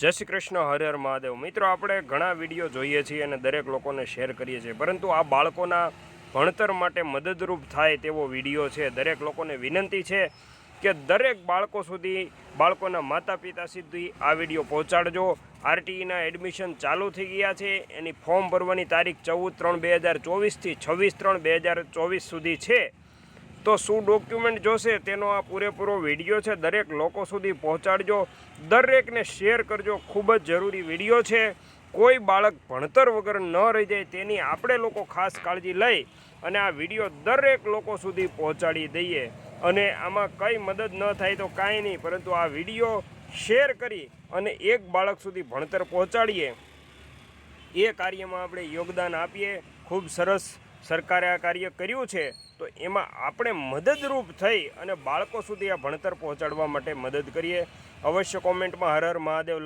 જય શ્રી કૃષ્ણ, હર હર મહાદેવ। મિત્રો, આપણે ઘણા વિડીયો જોઈએ છીએ અને દરેક લોકોને શેર કરીએ છીએ, પરંતુ આ બાળકોના ભણતર માટે મદદરૂપ થાય તેવો વિડીયો છે। દરેક લોકોને વિનંતી છે કે દરેક બાળકો સુધી, બાળકોના માતા પિતા સુધી આ વિડીયો પહોંચાડજો। આરટીઈના એડમિશન ચાલુ થઈ ગયા છે। એની ફોર્મ ભરવાની તારીખ 14/3/2024 થી 26/3/2024 સુધી છે। તો શું ડોક્યુમેન્ટ જોશે તેનો આ પૂરેપૂરો વિડીયો છે, દરેક લોકો સુધી પહોંચાડજો, દરેકને શેર કરજો। ખૂબ જ જરૂરી વિડીયો છે। કોઈ બાળક ભણતર વગર ન રહી જાય તેની આપણે લોકો ખાસ કાળજી લઈ અને આ વિડીયો દરેક લોકો સુધી પહોંચાડી દઈએ। અને આમાં કંઈ મદદ ન થાય તો કાંઈ નહીં, પરંતુ આ વિડીયો શેર કરી અને એક બાળક સુધી ભણતર પહોંચાડીએ, એ કાર્યમાં આપણે યોગદાન આપીએ। ખૂબ સરસ સરકારે આ કાર્ય કર્યું છે, તો એમાં આપણે મદદરૂપ થઈ અને બાળકો સુધી આ ભણતર પહોંચાડવા માટે મદદ કરીએ। અવશ્ય કોમેન્ટમાં હર હર મહાદેવ